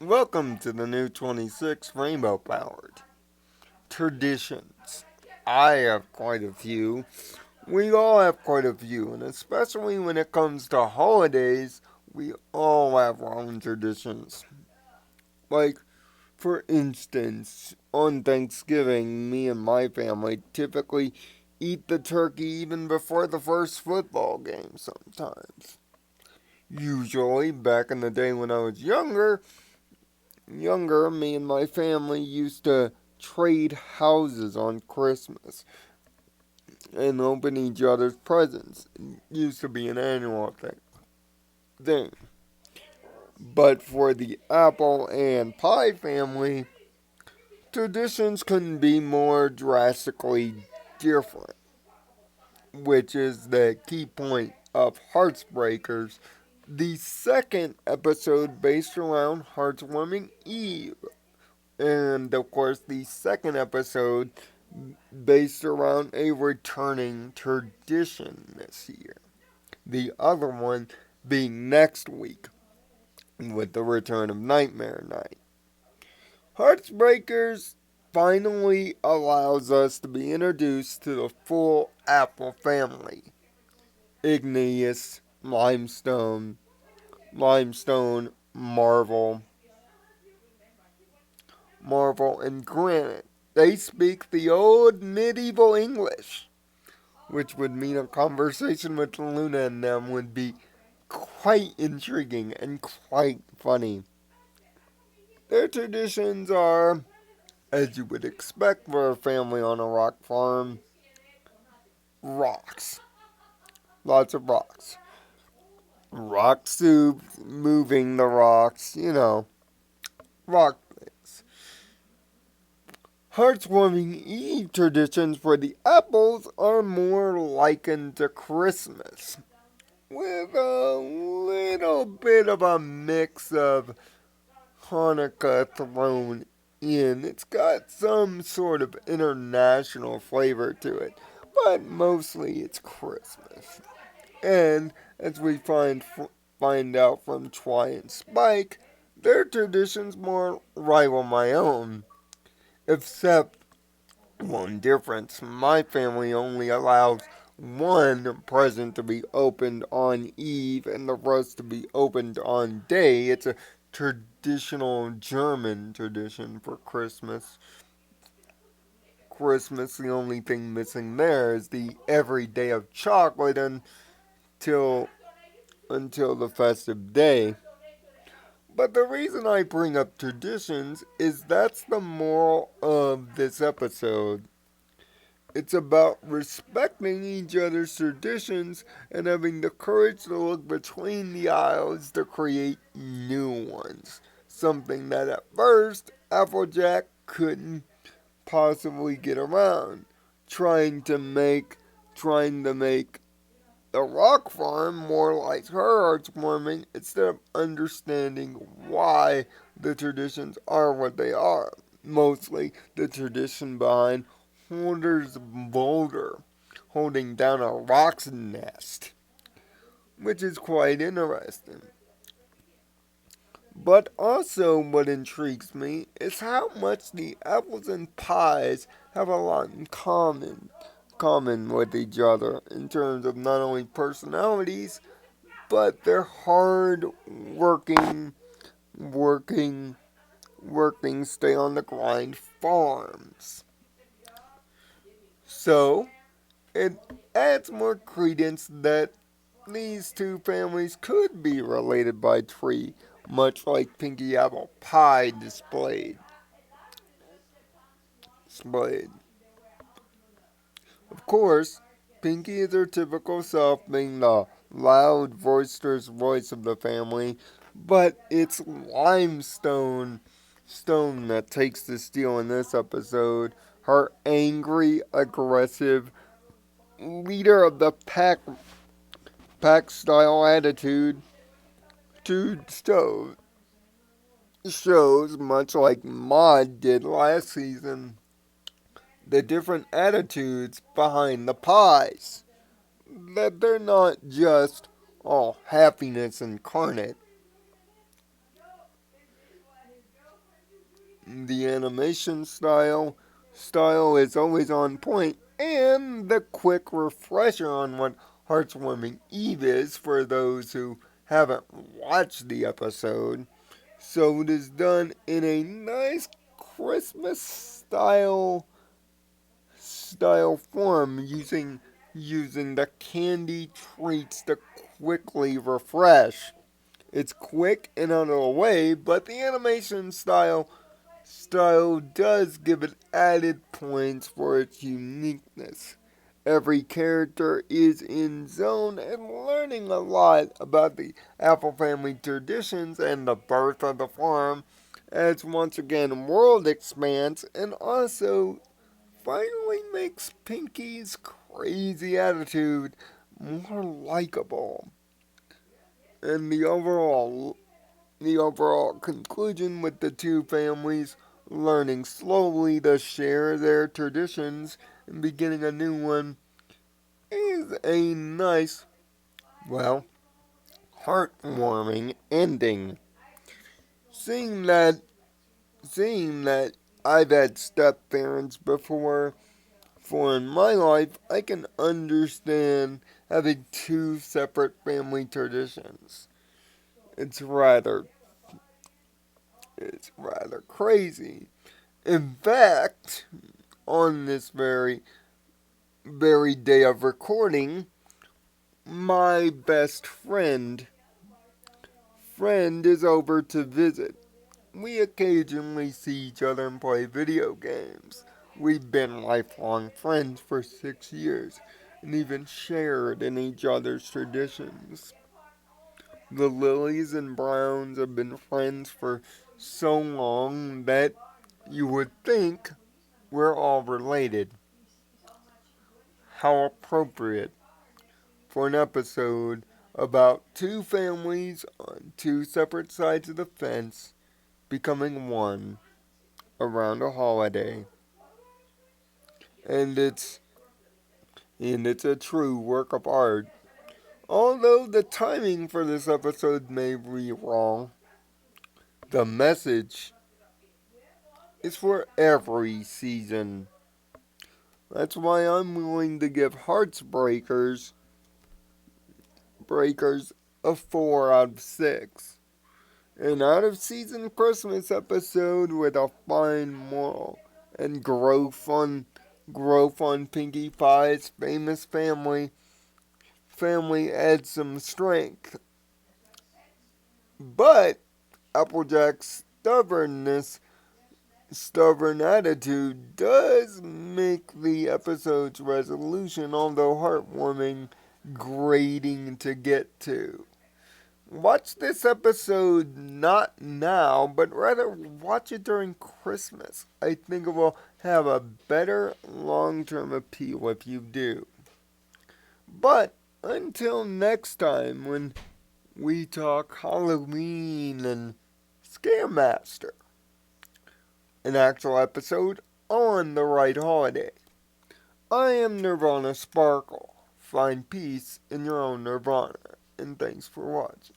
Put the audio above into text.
Welcome to the new 26 Rainbow Powered Traditions. I have quite a few. We all have quite a few, and especially when it comes to holidays, we all have our own traditions. Like, for instance, on Thanksgiving, me and my family typically eat the turkey even before the first football game sometimes. Usually, back in the day when I was younger, me and my family used to trade houses on Christmas and open each other's presents. It used to be an annual thing. But for the apple and pie family, traditions couldn't be more drastically different, which is the key point of Heartbreakers, the second episode based around Heartwarming Eve. And of course, the second episode based around a returning tradition this year. The other one being next week with the return of Nightmare Night. Heartbreakers finally allows us to be introduced to the full Apple family. Igneous, Limestone, Marvel, and Granite. They speak the old medieval English, which would mean a conversation with Luna and them would be quite intriguing and quite funny. Their traditions are, as you would expect for a family on a rock farm, rocks. Lots of rocks. Rock soup, moving the rocks, rock things. Heartwarming Eve traditions for the apples are more likened to Christmas, with a little bit of a mix of Hanukkah thrown in. It's got some sort of international flavor to it, but mostly it's Christmas. And as we find out from Twy and Spike, their traditions more rival my own, except one difference. My family only allows one present to be opened on Eve and the rest to be opened on day. It's a traditional German tradition for Christmas. The only thing missing there is the every day of chocolate until the festive day. But the reason I bring up traditions is that's the moral of this episode. It's about respecting each other's traditions and having the courage to look between the aisles to create new ones. Something that at first Applejack couldn't possibly get around. Trying to make the rock farm more like her heartwarming instead of understanding why the traditions are what they are. Mostly the tradition behind Hoarder's boulder holding down a rock's nest, which is quite interesting. But also, what intrigues me is how much the apples and pies have a lot in common with each other in terms of not only personalities but their hard working, stay on the grind farms. So it adds more credence that these two families could be related by tree, much like Pinky Apple Pie displayed. Of course, Pinky is her typical self, being the loud, boisterous voice of the family, but it's Limestone that takes the steel in this episode. Her angry, aggressive leader of the pack style attitude to shows, much like Maud did last season, the different attitudes behind the pies. That they're not just all happiness incarnate. The animation style is always on point, and the quick refresher on what Heartwarming Eve is for those who haven't watched the episode. So it is done in a nice Christmas style form using the candy treats to quickly refresh. It's quick and out of the way, but the animation style does give it added points for its uniqueness. Every character is in zone and learning a lot about the Apple family traditions and the birth of the farm, as once again world expands and also finally makes Pinky's crazy attitude more likable. And the overall conclusion with the two families learning slowly to share their traditions and beginning a new one is a nice, well, heartwarming ending. Seeing that seeing that I've had step parents before, for in my life I can understand having two separate family traditions. It's rather it's rather crazy. In fact, on this very day of recording, my best friend is over to visit. We occasionally see each other and play video games. We've been lifelong friends for 6 years and even shared in each other's traditions. The Lilies and Browns have been friends for so long that you would think we're all related. How appropriate for an episode about two families on two separate sides of the fence becoming one around a holiday. And it's a true work of art. Although the timing for this episode may be wrong, the message is for every season. That's why I'm willing to give Breakers a 4 out of 6. An out of season Christmas episode with a fine moral and growth on Pinkie Pie's famous family adds some strength. But Applejack's stubborn attitude does make the episode's resolution, although heartwarming, grating to get to. Watch this episode not now, but rather watch it during Christmas. I think it will have a better long-term appeal if you do. But until next time, when we talk Halloween and Scaremaster, an actual episode on the right holiday. I am Nirvana Sparkle. Find peace in your own Nirvana, and thanks for watching.